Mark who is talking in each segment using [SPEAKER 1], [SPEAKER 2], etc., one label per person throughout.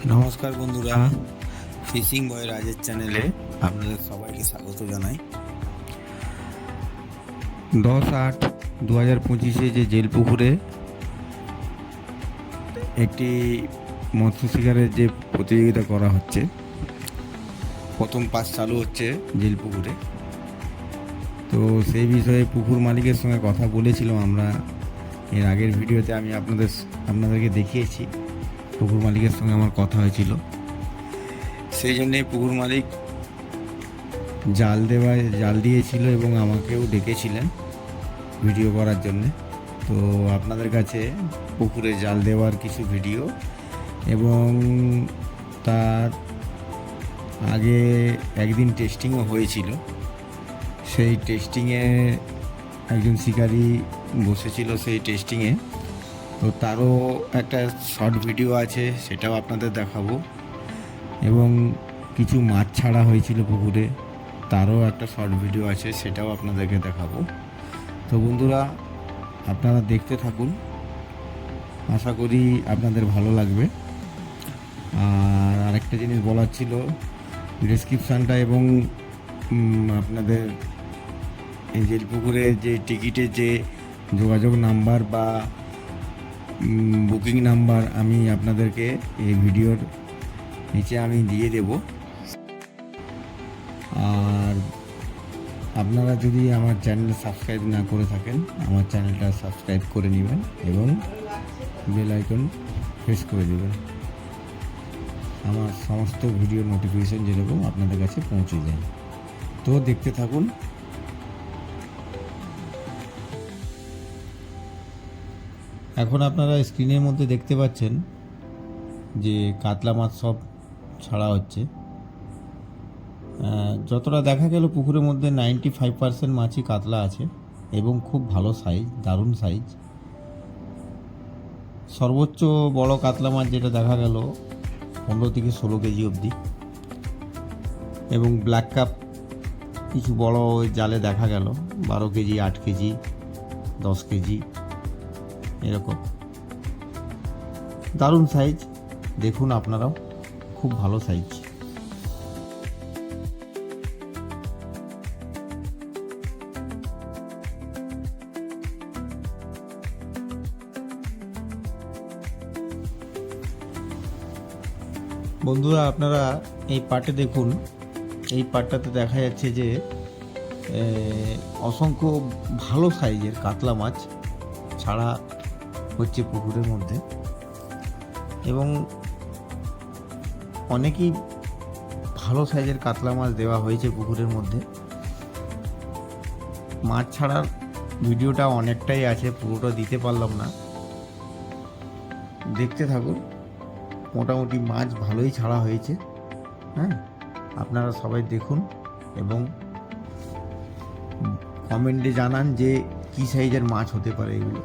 [SPEAKER 1] নমস্কার বন্ধুরা, ফিশিং বয় রাজের চ্যানেলে আপনাদের সবাইকে স্বাগত জানাই। 10/8/2025 যে জেল পুকুরে একটি মৎস্য শিকারের যে প্রতিযোগিতা করা হচ্ছে, প্রথম পাস চালু হচ্ছে জেল পুকুরে। তো সেই বিষয়ে পুকুর মালিকের সঙ্গে কথা বলেছিলাম আমরা এর আগের ভিডিওতে। আমি আপনাদেরকে দেখিয়েছি, পুকুর মালিকের সঙ্গে আমার কথা হয়েছিল। সেই জন্যে পুকুর মালিক জাল দিয়েছিল এবং আমাকেও ডেকেছিলেন ভিডিও করার জন্যে। তো আপনাদের কাছে পুকুরে জাল দেওয়ার কিছু ভিডিও এবং তার আগে একদিন টেস্টিংও হয়েছিল। সেই টেস্টিংয়ে একজন শিকারি বসেছিল সেই টেস্টিংয়ে, তো তারও একটা শর্ট ভিডিও আছে, সেটাও আপনাদের দেখাবো। এবং কিছু মাছ ছাড়া হয়েছিল পুকুরে, তারও একটা শর্ট ভিডিও আছে, সেটাও আপনাদেরকে দেখাবো। তো বন্ধুরা, আপনারা দেখতে থাকুন, আশা করি আপনাদের ভালো লাগবে। আর আরেকটা জিনিস বলার ছিল, ডেসক্রিপশানটা এবং আপনাদের এই জেল পুকুরের যে টিকিটের যে যোগাযোগ নাম্বার বা বুকিং নাম্বার আমি আপনাদেরকে এই ভিডিওর নিচে আমি দিয়ে দেব। আর আপনারা যদি আমার চ্যানেল সাবস্ক্রাইব না করে থাকেন, আমার চ্যানেলটা সাবস্ক্রাইব করে নেবেন এবং বেল আইকন প্রেস করে দেবেন। আমার সমস্ত ভিডিও নোটিফিকেশন যেরকম আপনাদের কাছে পৌঁছে যায়। তো দেখতে থাকুন। এখন আপনারা স্ক্রিনের মধ্যে দেখতে পাচ্ছেন যে কাতলা মাছ সব ছাড়া হচ্ছে। যতটা দেখা গেল পুকুরের মধ্যে 95% মাছই কাতলা আছে এবং খুব ভালো সাইজ, দারুণ সাইজ। সর্বোচ্চ বড় কাতলা মাছ যেটা দেখা গেল 15 থেকে 16 কেজি অবধি, এবং ব্ল্যাক কাপ কিছু বড় জালে দেখা গেল 12 কেজি, 8 কেজি, 10 কেজি এরকম। দারুণ সাইজ, দেখুন আপনারাও, খুব ভালো সাইজ। বন্ধুরা, আপনারা এই পার্টে দেখুন, এই পার্টটাতে দেখা যাচ্ছে যে অসংখ্য ভালো সাইজের কাতলা মাছ ছাড়া হচ্ছে পুকুরের মধ্যে, এবং অনেকই ভালো সাইজের কাতলা মাছ দেওয়া হয়েছে পুকুরের মধ্যে। মাছ ছাড়ার ভিডিওটা অনেকটাই আছে, পুরোটা দিতে পারলাম না, দেখতে থাকুন। মোটামুটি মাছ ভালোই ছাড়া হয়েছে। হ্যাঁ, আপনারা সবাই দেখুন এবং কমেন্টে জানান যে কী সাইজের মাছ হতে পারে এগুলো।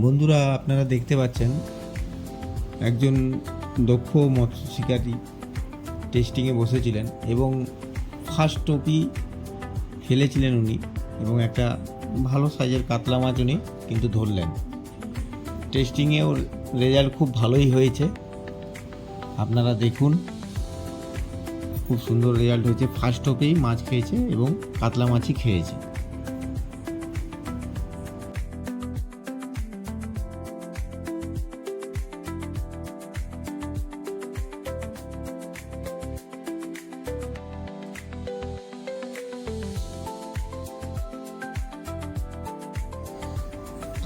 [SPEAKER 1] বন্ধুরা, আপনারা দেখতে পাচ্ছেন একজন দক্ষ মৎস্য শিকারী টেস্টিংয়ে বসেছিলেন এবং ফার্স্ট টপি ফেলেছিলেন উনি, এবং একটা ভালো সাইজের কাতলা মাছ উনি কিন্তু ধরলেন। টেস্টিংয়ে ওর রেজাল্ট খুব ভালোই হয়েছে, আপনারা দেখুন, খুব সুন্দর রেজাল্ট হয়েছে। ফার্স্ট টপেই মাছ খেয়েছে এবং কাতলা মাছই খেয়েছে।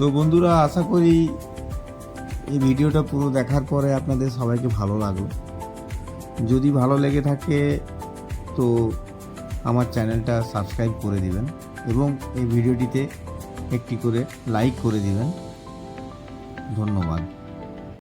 [SPEAKER 1] তো বন্ধুরা, আশা করি এই ভিডিওটা পুরো দেখার পরে আপনাদের সবাইকে ভালো লাগলো। যদি ভালো লেগে থাকে তো আমার চ্যানেলটা সাবস্ক্রাইব করে দিবেন এবং এই ভিডিওটিতে একটি করে লাইক করে দিবেন। ধন্যবাদ।